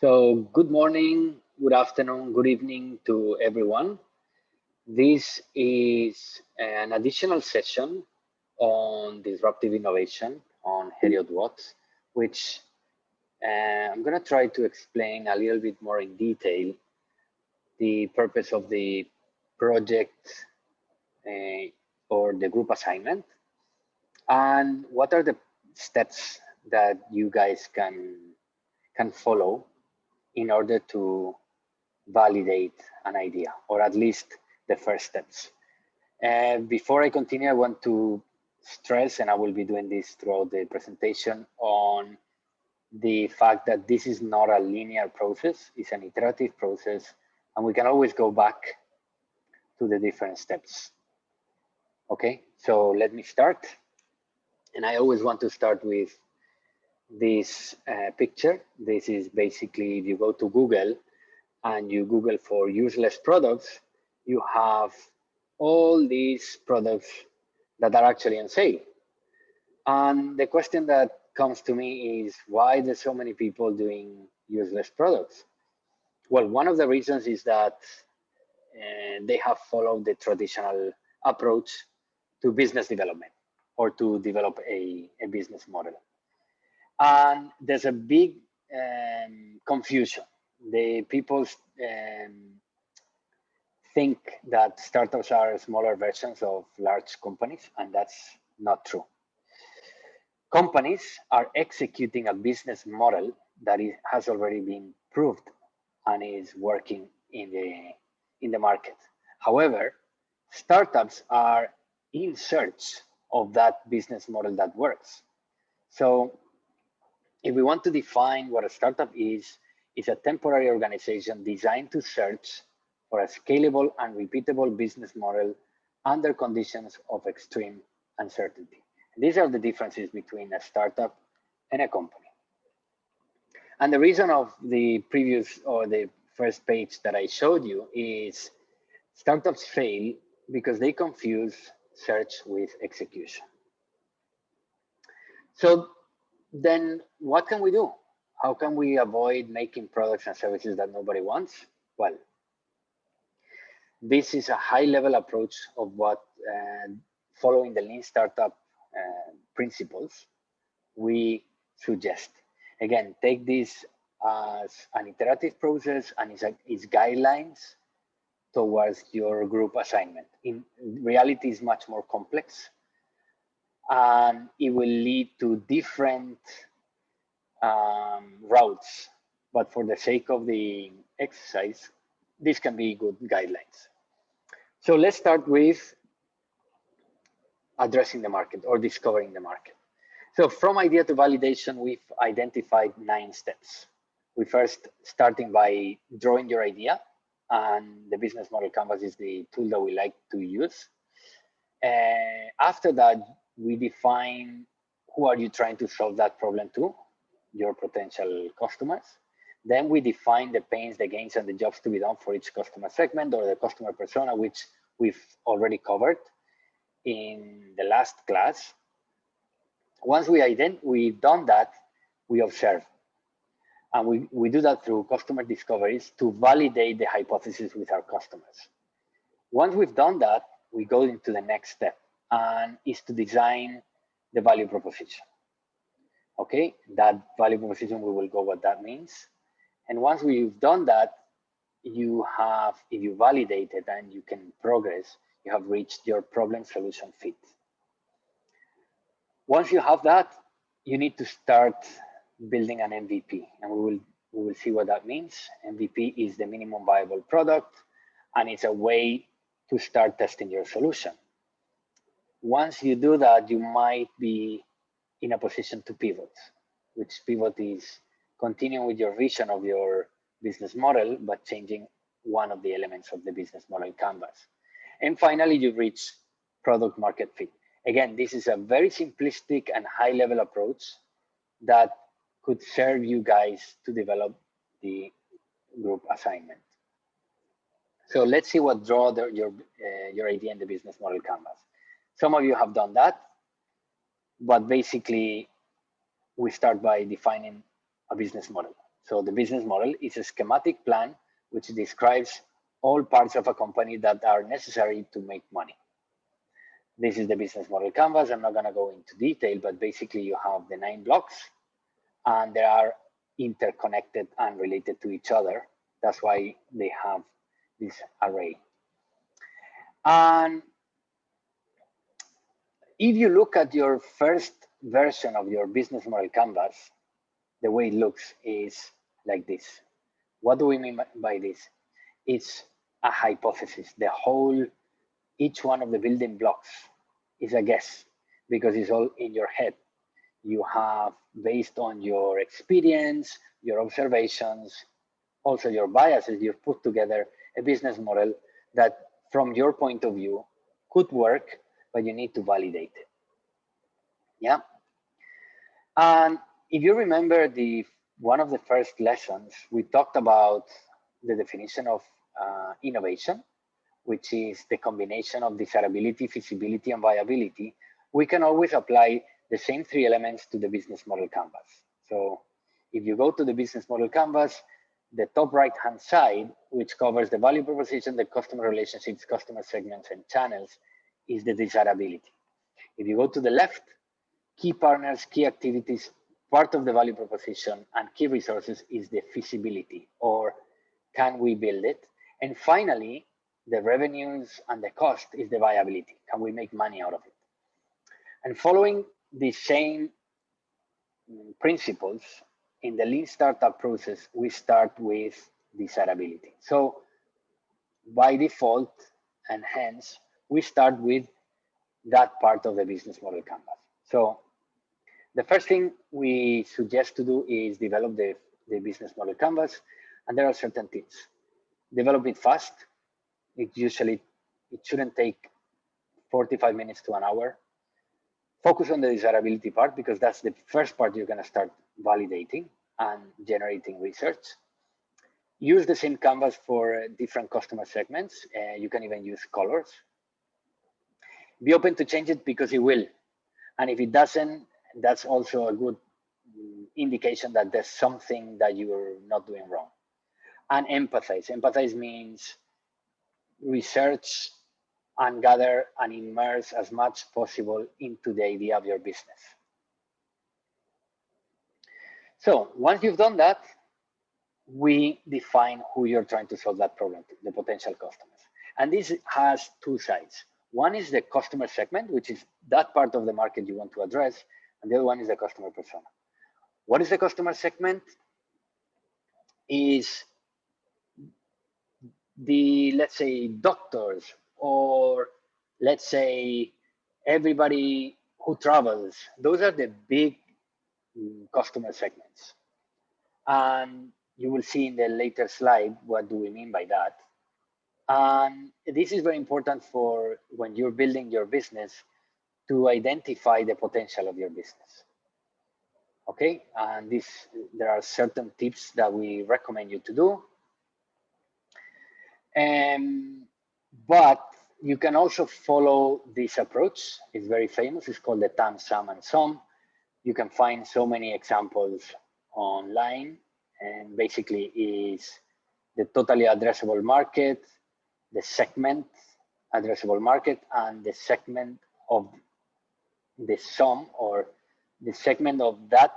So good morning, good afternoon, good evening to everyone. This is an additional session on disruptive innovation on Heriot Watts, which I'm going to try to explain a little bit more in detail the purpose of the project or the group assignment, and what are the steps that you guys can follow in order to validate an idea, or at least the first steps. And before I continue, I want to stress, and I will be doing this throughout the presentation, on the fact that this is not a linear process, it's an iterative process, and we can always go back to the different steps. Okay, so let me start. And I always want to start with this picture. This is basically, if you go to Google and you Google for useless products, you have all these products that are actually on sale. And the question that comes to me is, why there's so many people doing useless products? Well, one of the reasons is that they have followed the traditional approach to business development or to develop a business model. And there's a big confusion. The people think that startups are smaller versions of large companies, and that's not true. Companies are executing a business model that has already been proved and is working in the market. However, startups are in search of that business model that works. So if we want to define what a startup is, it's a temporary organization designed to search for a scalable and repeatable business model under conditions of extreme uncertainty. These are the differences between a startup and a company. And the reason of the previous or the first page that I showed you is startups fail because they confuse search with execution. So then what can we do? How can we avoid making products and services that nobody wants? Well, this is a high-level approach of what, following the lean startup principles, we suggest. Again, take this as an iterative process and its guidelines towards your group assignment. In reality, it's much more complex, and it will lead to different routes. But for the sake of the exercise, this can be good guidelines. So let's start with addressing the market or discovering the market. So from idea to validation, we've identified 9 steps. We first starting by drawing your idea, and the business model canvas is the tool that we like to use. After that, we define who are you trying to solve that problem to, your potential customers. Then we define the pains, the gains, and the jobs to be done for each customer segment or the customer persona, which we've already covered in the last class. Once we've done that, we observe. And we do that through customer discoveries to validate the hypothesis with our customers. Once we've done that, we go into the next step, and is to design the value proposition. Okay, that value proposition, we will go what that means. And once we've done that, you have, if you validate it and you can progress, you have reached your problem solution fit. Once you have that, you need to start building an MVP, and we will see what that means. MVP is the minimum viable product, and it's a way to start testing your solution. Once you do that, you might be in a position to pivot, which pivot is continuing with your vision of your business model, but changing one of the elements of the business model canvas. And finally, you reach product market fit. Again, this is a very simplistic and high-level approach that could serve you guys to develop the group assignment. So let's see what draw your idea in the business model canvas. Some of you have done that, but basically we start by defining a business model. So the business model is a schematic plan which describes all parts of a company that are necessary to make money. This is the business model canvas. I'm not going to go into detail, but basically you have the 9 blocks and they are interconnected and related to each other. That's why they have this array. And if you look at your first version of your business model canvas, the way it looks is like this. What do we mean by this? It's a hypothesis. Each one of the building blocks is a guess because it's all in your head. You have, based on your experience, your observations, also your biases, you've put together a business model that from your point of view could work, but you need to validate it. Yeah. And if you remember one of the first lessons, we talked about the definition of innovation, which is the combination of desirability, feasibility, and viability. We can always apply the same 3 elements to the business model canvas. So if you go to the business model canvas, the top right-hand side, which covers the value proposition, the customer relationships, customer segments, and channels, is the desirability. If you go to the left, key partners, key activities, part of the value proposition, and key resources is the feasibility, or can we build it? And finally, the revenues and the cost is the viability. Can we make money out of it? And following the same principles, in the lean startup process, we start with desirability. So by default, and hence, we start with that part of the business model canvas. So the first thing we suggest to do is develop the business model canvas, and there are certain tips. Develop it fast. It shouldn't take 45 minutes to an hour. Focus on the desirability part because that's the first part you're going to start validating and generating research. Use the same canvas for different customer segments. You can even use colors. Be open to change it because it will. And if it doesn't, that's also a good indication that there's something that you're not doing wrong. And empathize. Empathize means research and gather and immerse as much possible into the idea of your business. So once you've done that, we define who you're trying to solve that problem to, the potential customers. And this has 2 sides. One is the customer segment, which is that part of the market you want to address. And the other one is the customer persona. What is the customer segment? Is the, let's say, doctors, or let's say everybody who travels. Those are the big customer segments. And you will see in the later slide, what do we mean by that? And this is very important for when you're building your business to identify the potential of your business. Okay, and there are certain tips that we recommend you to do. But you can also follow this approach. It's very famous. It's called the TAM, SAM, and SOM. You can find so many examples online, and basically is the totally addressable market, the segment addressable market, and the segment of the SOM, or the segment of that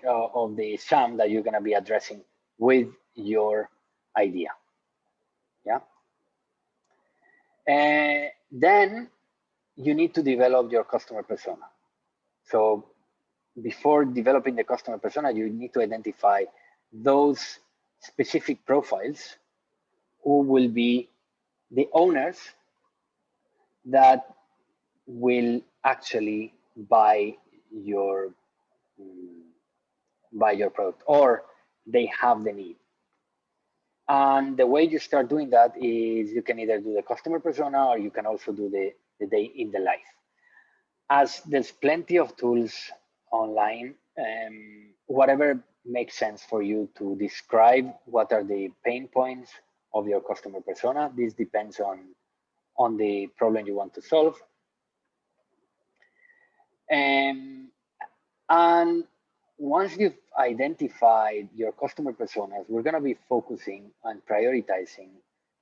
of the SAM that you're going to be addressing with your idea. Yeah. Then you need to develop your customer persona. So before developing the customer persona, you need to identify those specific profiles who will be the owners that will actually buy your product, or they have the need. And the way you start doing that is you can either do the customer persona, or you can also do the day in the life. As there's plenty of tools online, whatever makes sense for you to describe what are the pain points of your customer persona. This depends on the problem you want to solve. And once you've identified your customer personas, we're going to be focusing on prioritizing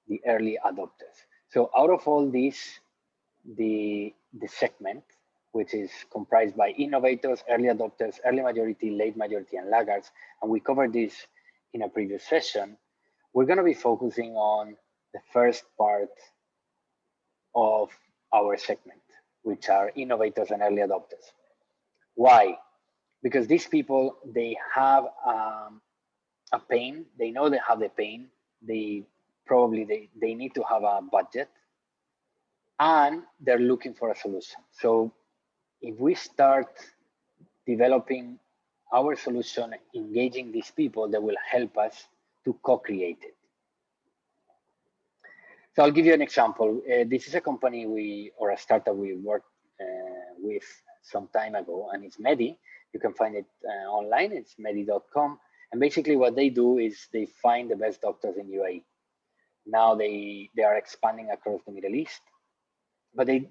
the early adopters. So out of all these, the segment, which is comprised by innovators, early adopters, early majority, late majority, and laggards, and we covered this in a previous session, we're going to be focusing on the first part of our segment, which are innovators and early adopters. Why? Because these people, they have a pain. They know they have the pain. They need to have a budget, and they're looking for a solution. So if we start developing our solution, engaging these people, that will help us to co-create it. So I'll give you an example. This is a company or a startup we worked with some time ago, and it's Medi. You can find it online. It's medi.com. And basically what they do is they find the best doctors in UAE. Now they are expanding across the Middle East, but they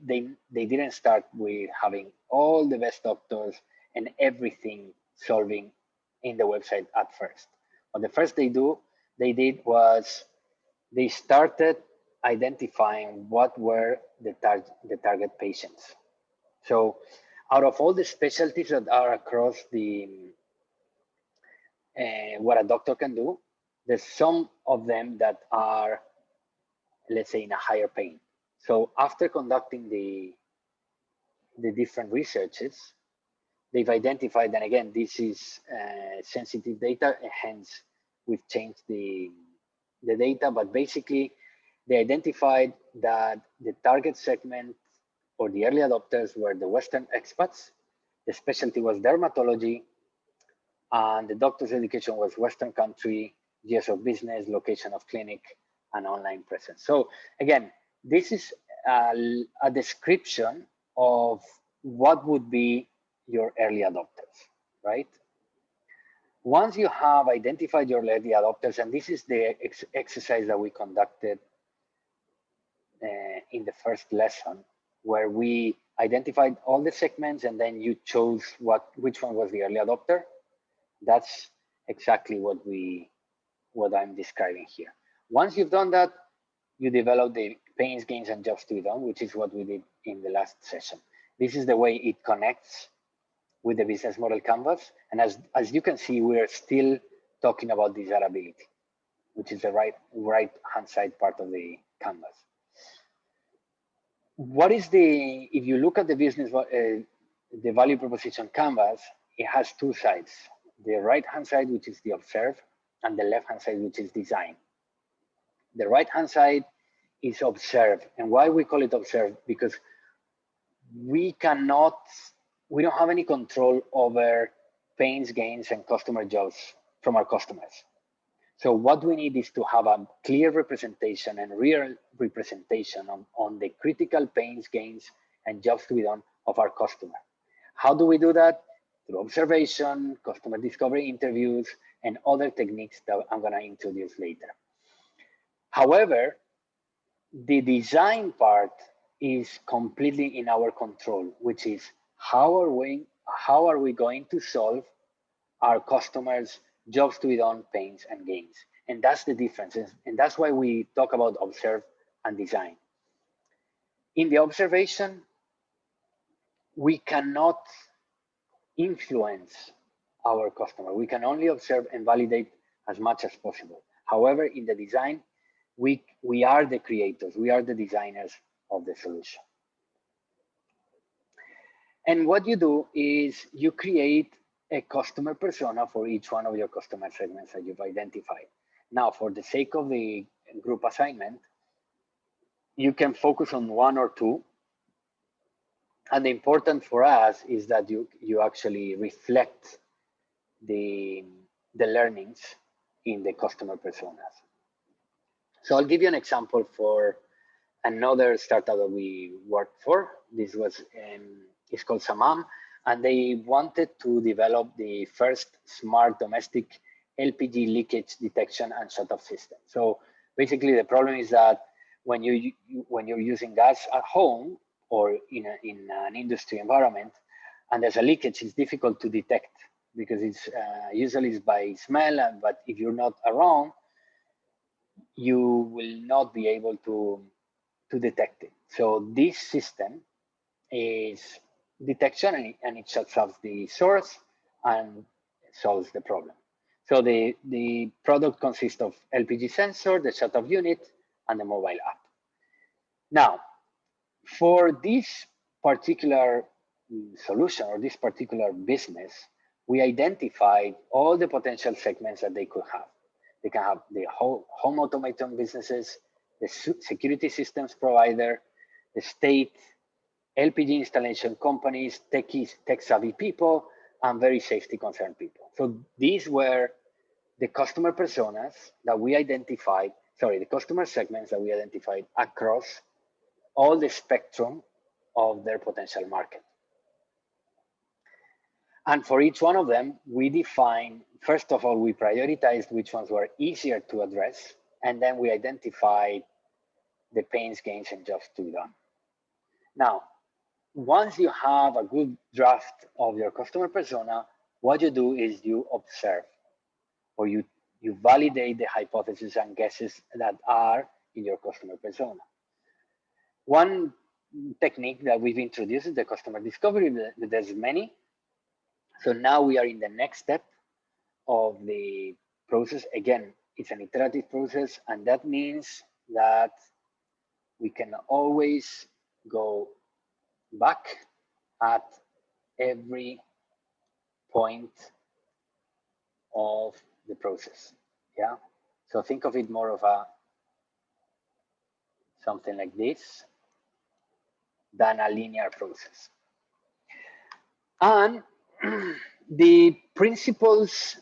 didn't start with having all the best doctors and everything solving in the website at first. What the first they did was they started identifying what were the target patients. So out of all the specialties that are across the what a doctor can do, there's some of them that are, let's say, in a higher pain. So after conducting the different researches, they've identified, and again, this is sensitive data, hence we've changed the data, but basically they identified that the target segment or the early adopters were the Western expats, the specialty was dermatology, and the doctor's education was Western country, years of business, location of clinic, and online presence. So again, this is a description of what would be your early adopters, right? Once you have identified your early adopters, and this is the exercise that we conducted in the first lesson, where we identified all the segments and then you chose which one was the early adopter. That's exactly what I'm describing here. Once you've done that, you develop the pains, gains, and jobs to be done, which is what we did in the last session. This is the way it connects with the business model canvas. And as you can see, we're still talking about desirability, which is the right-hand side part of the canvas. If you look at the business, the value proposition canvas, it has two sides. The right-hand side, which is the observe, and the left-hand side, which is design. The right-hand side is observe. And why we call it observe? Because we don't have any control over pains, gains, and customer jobs from our customers. So what we need is to have a clear representation and real representation on the critical pains, gains, and jobs to be done of our customer. How do we do that? Through observation, customer discovery interviews, and other techniques that I'm going to introduce later. However, the design part is completely in our control, which is how are we going to solve our customers' jobs to be done, pains, and gains. And that's the difference. And that's why we talk about observe and design. In the observation, we cannot influence our customer. We can only observe and validate as much as possible. However, in the design, we are the creators, we are the designers of the solution. And what you do is you create a customer persona for each one of your customer segments that you've identified. Now, for the sake of the group assignment, you can focus on one or two. And the important for us is that you actually reflect the learnings in the customer personas. So I'll give you an example for another startup that we worked for. This was, it's called Samam, and they wanted to develop the first smart domestic LPG leakage detection and shut-off system. So basically the problem is that when you're using gas at home or in an industry environment and there's a leakage, it's difficult to detect because it's usually it's by smell, but if you're not around, you will not be able to detect it. So this system is detection, and it shuts off the source and solves the problem. So the product consists of LPG sensor, the shut-off unit, and the mobile app. Now, for this particular solution or this particular business, we identified all the potential segments that they could have. They can have the home automation businesses, the security systems provider, the state, LPG installation companies, tech-savvy people, and very safety concerned people. So these were the customer personas that we identified, the customer segments that we identified across all the spectrum of their potential market. And for each one of them, we define, first of all, we prioritized which ones were easier to address, and then we identified the pains, gains, and jobs to be done. Now, once you have a good draft of your customer persona, what you do is you observe, or you validate the hypotheses and guesses that are in your customer persona. One technique that we've introduced is the customer discovery. There's many. So now we are in the next step of the process. Again, it's an iterative process, and that means that we can always go back at every point of the process. Yeah. So think of it more of a something like this than a linear process. And the principles,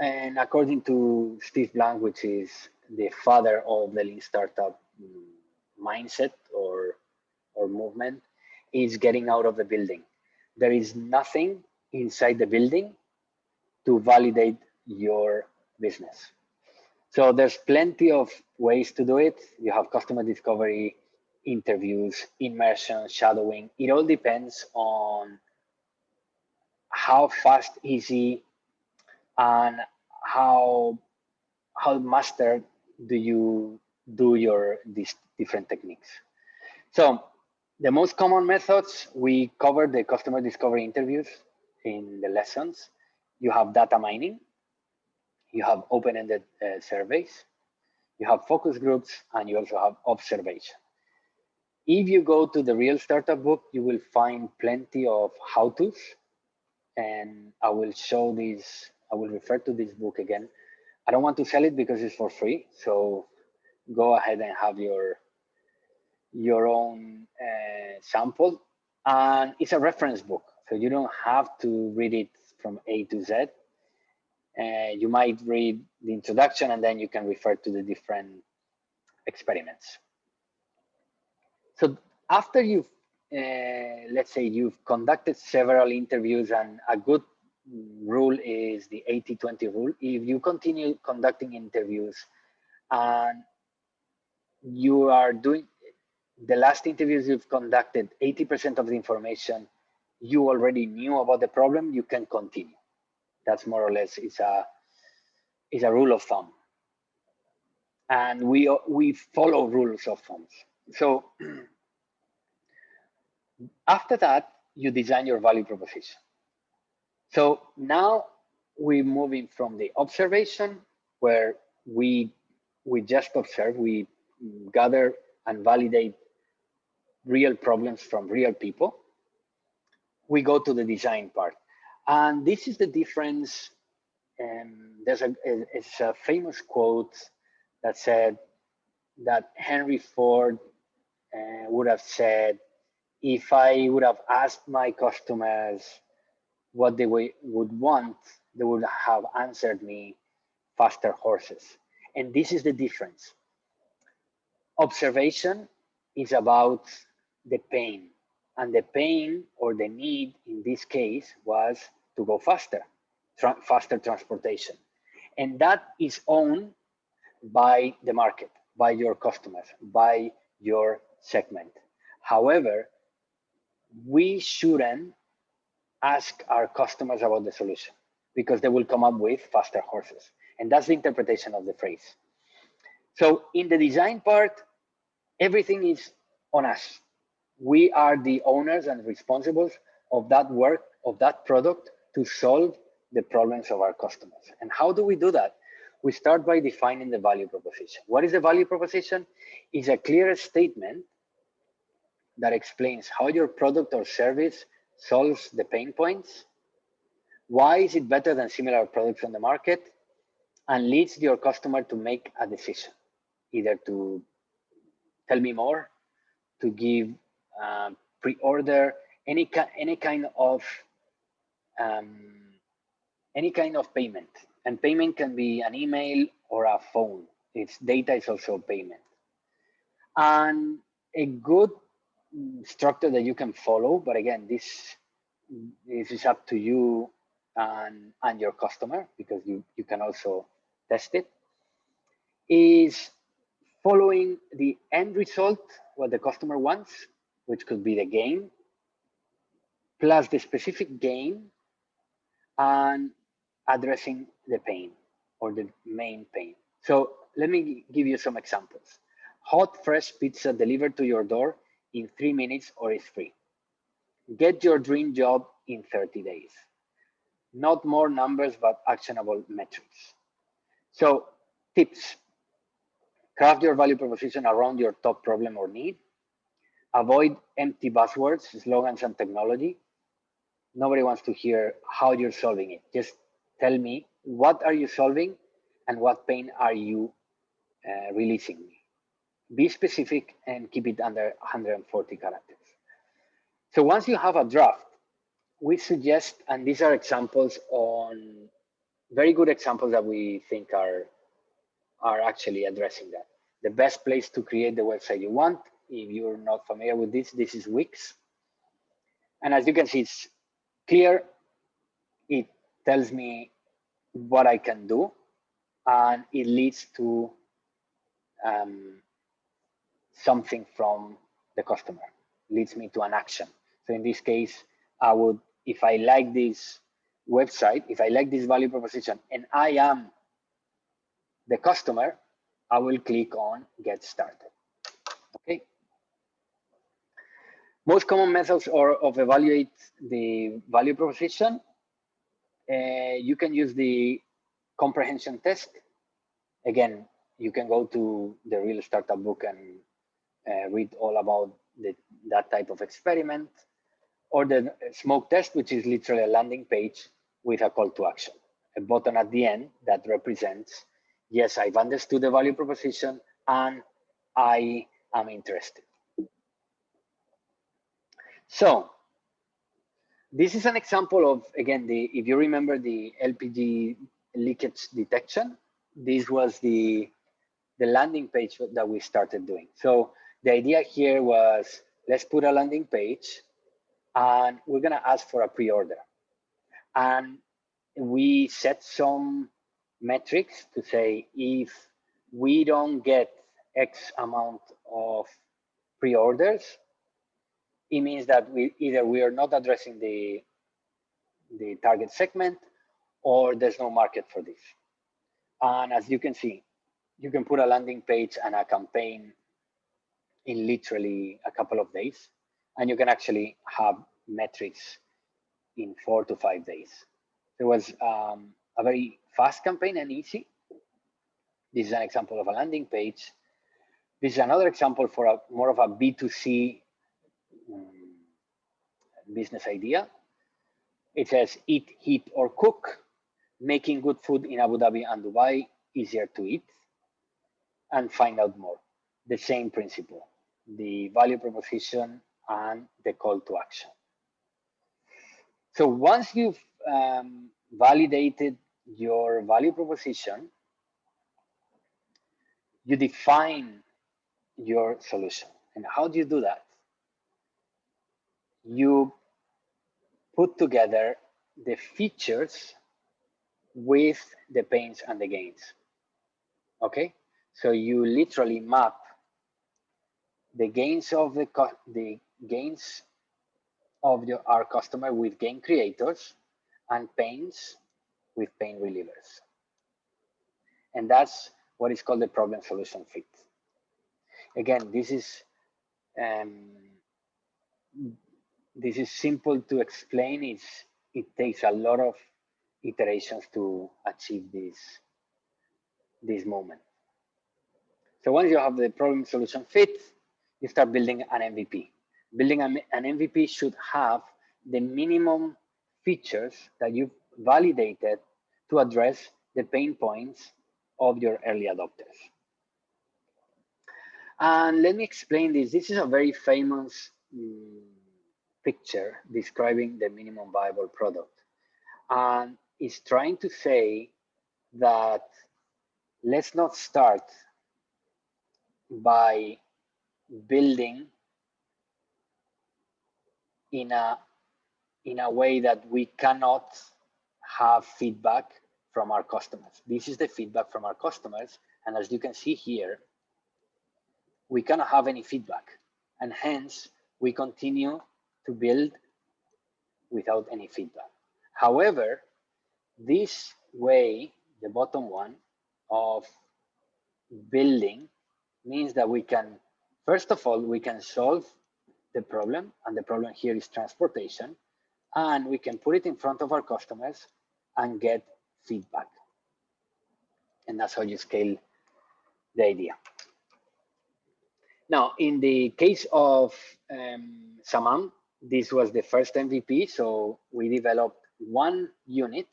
and according to Steve Blank, which is the father of the Lean Startup mindset or movement, is getting out of the building. There is nothing inside the building to validate your business. So there's plenty of ways to do it. You have customer discovery, interviews, immersion, shadowing. It all depends on how fast, easy, and how mastered do you do these different techniques. So the most common methods, we covered the customer discovery interviews in the lessons. You have data mining, you have open-ended surveys, you have focus groups, and you also have observation. If you go to the Real Startup book, you will find plenty of how-tos, and I will show this, I will refer to this book again. I don't want to sell it because it's for free, so go ahead and have your own sample. And it's a reference book, so you don't have to read it from A to Z. You might read the introduction, and then you can refer to the different experiments. So after you've, let's say you've conducted several interviews, and a good rule is the 80-20 rule. If you continue conducting interviews and you are doing the last interviews you've conducted, 80% of the information you already knew about the problem, you can continue. That's more or less, it's a rule of thumb. And we follow rules of thumbs. So after that, you design your value proposition. So now we're moving from the observation, where we just observe, we gather and validate real problems from real people. We go to the design part. And this is the difference. It's a famous quote that said that Henry Ford would have said, if I would have asked my customers what they would want, they would have answered me faster horses. And this is the difference. Observation is about the pain, and the pain or the need in this case was to go faster, faster transportation. And that is owned by the market, by your customers, by your segment. However, we shouldn't ask our customers about the solution, because they will come up with faster horses. And that's the interpretation of the phrase. So in the design part, everything is on us. We are the owners and responsibles of that work, of that product, to solve the problems of our customers. And how do we do that? We start by defining the value proposition. What is the value proposition? It's a clear statement that explains how your product or service solves the pain points, why is it better than similar products on the market, and leads your customer to make a decision, either to tell me more, to give pre-order, any kind of payment. And payment can be an email or a phone. It's data is also payment. And a good structure that you can follow, but again, this is up to you and your customer, because you can also test it, is following the end result, what the customer wants, which could be the gain, plus the specific gain, and addressing the pain or the main pain. So let me give you some examples. Hot, fresh pizza delivered to your door in 3 minutes or it's free. Get your dream job in 30 days. Not more numbers, but actionable metrics. So tips: craft your value proposition around your top problem or need. Avoid empty buzzwords, slogans, and technology. Nobody wants to hear how you're solving it. Just tell me, what are you solving and what pain are you releasing me? Be specific and keep it under 140 characters. So once you have a draft, we suggest, and these are examples on very good examples that we think are actually addressing that. The best place to create the website you want, if you're not familiar with this is Wix. And as you can see, it's clear. It tells me what I can do, and it leads to something from the customer, leads me to an action. So in this case, I would, if I like this website, if I like this value proposition, and I am the customer, I will click on Get Started. Okay. Most common methods of evaluate the value proposition. You can use the comprehension test. Again, you can go to the Real Startup book and read all about that type of experiment, or the smoke test, which is literally a landing page with a call to action, a button at the end that represents, yes, I've understood the value proposition and I am interested. So this is an example of, again, if you remember the LPG leakage detection, this was the landing page that we started doing. So the idea here was, let's put a landing page and we're gonna ask for a pre-order. And we set some metrics to say, if we don't get X amount of pre-orders, it means that we are not addressing the target segment, or there's no market for this. And as you can see, you can put a landing page and a campaign in literally a couple of days, and you can actually have metrics in 4 to 5 days. It was a very fast campaign and easy. This is an example of a landing page. This is another example for more of a B2C business idea. It says, eat, heat, or cook, making good food in Abu Dhabi and Dubai easier to eat, and find out more. The same principle, the value proposition and the call to action. So once you've validated your value proposition, you define your solution. And how do you do that? You put together the features with the pains and the gains. Okay, so you literally map the gains of the gains of our customer with gain creators and pains with pain relievers. And that's what is called the problem solution fit. Again, this is simple to explain. It takes a lot of iterations to achieve this moment. So once you have the problem solution fit, you start building an MVP. Building an MVP should have the minimum features that you've validated to address the pain points of your early adopters. And let me explain this. This is a very famous picture describing the minimum viable product. And it's trying to say that let's not start by building in a way that we cannot have feedback from our customers. This is the feedback from our customers. And as you can see here, we cannot have any feedback. And hence, we continue to build without any feedback. However, this way, the bottom one of building means that we can, first of all, we can solve the problem, and the problem here is transportation, and we can put it in front of our customers and get feedback. And that's how you scale the idea. Now, in the case of Samam, this was the first MVP. So we developed one unit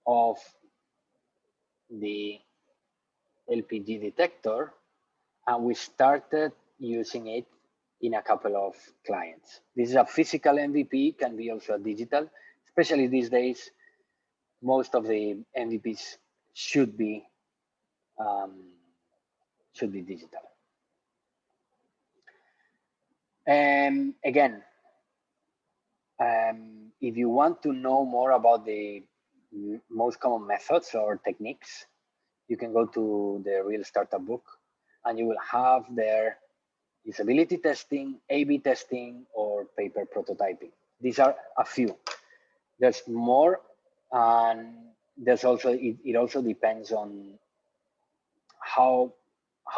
of the LPG detector, and we started using it in a couple of clients. This is a physical MVP, can be also a digital, especially these days. Most of the MVPs should be digital. Again, if you want to know more about the most common methods or techniques, you can go to the Real Startup book, and you will have there usability testing, A/B testing, or paper prototyping. These are a few. There's more, and there's also it also depends on how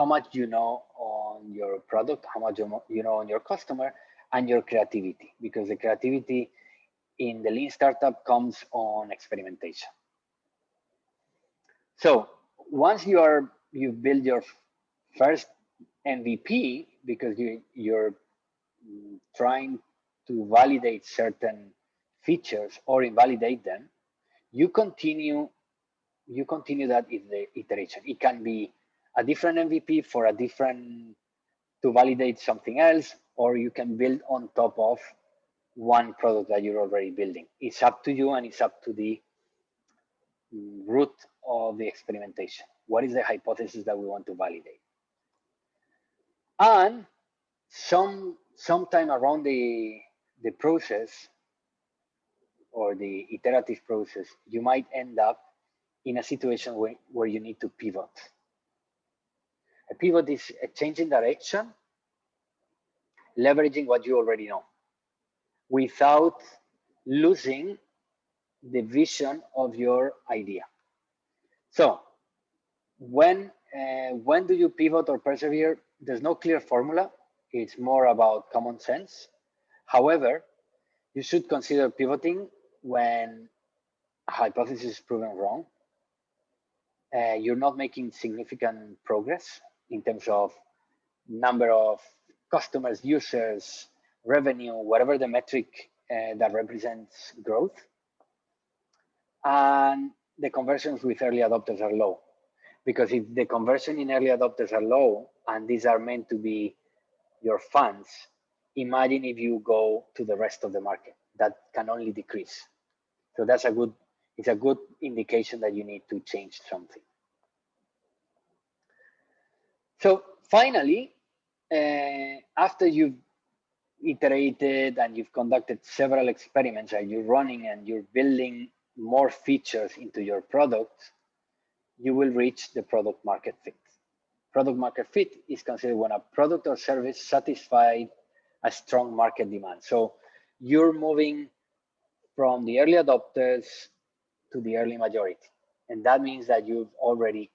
much you know on your product, how much you know on your customer, and your creativity, because the creativity in the lean startup comes on experimentation. So once you build your first MVP, because you're trying to validate certain features or invalidate them, you continue that in the iteration. It can be a different MVP for a different, to validate something else, or you can build on top of one product that you're already building. It's up to you, and it's up to the root of the experimentation. What is the hypothesis that we want to validate? And sometime around the process or the iterative process, you might end up in a situation where you need to pivot. A pivot is a change in direction, leveraging what you already know, without losing the vision of your idea. So when do you pivot or persevere? There's no clear formula. It's more about common sense. However, you should consider pivoting when a hypothesis is proven wrong. You're not making significant progress in terms of number of customers, users, revenue, whatever the metric that represents growth. And the conversions with early adopters are low. Because if the conversion in early adopters are low, and these are meant to be your fans, imagine if you go to the rest of the market, that can only decrease. So it's a good indication that you need to change something. So finally, after you've iterated and you've conducted several experiments and you're running and you're building more features into your product, you will reach the product market fit. Product market fit is considered when a product or service satisfies a strong market demand. So you're moving from the early adopters to the early majority. And that means that you've already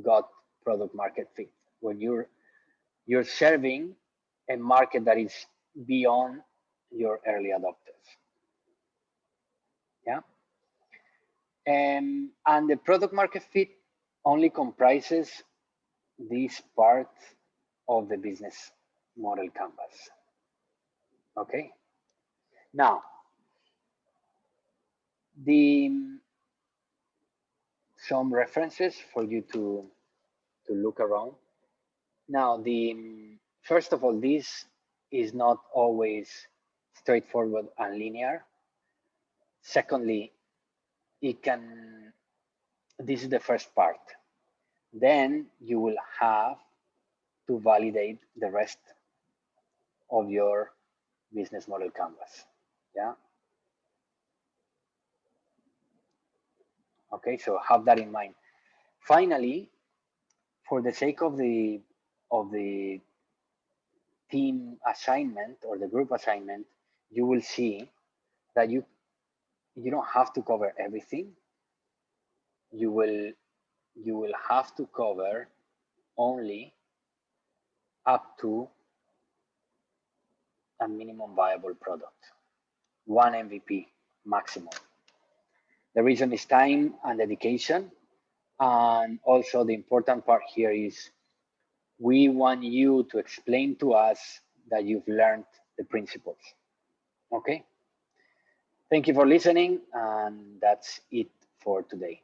got product market fit when you're serving a market that is beyond your early adopters. Yeah. And the product market fit only comprises this part of the business model canvas. Okay. Now, some references for you to look around. Now, first of all, this is not always straightforward and linear. Secondly, this is the first part. Then you will have to validate the rest of your business model canvas. Yeah. Okay, so have that in mind. Finally, for the sake of the team assignment or the group assignment, you will see that you don't have to cover everything. You will have to cover only up to a minimum viable product, one MVP maximum. The reason is time and dedication. And also the important part here is we want you to explain to us that you've learned the principles. Okay. Thank you for listening, and that's it for today.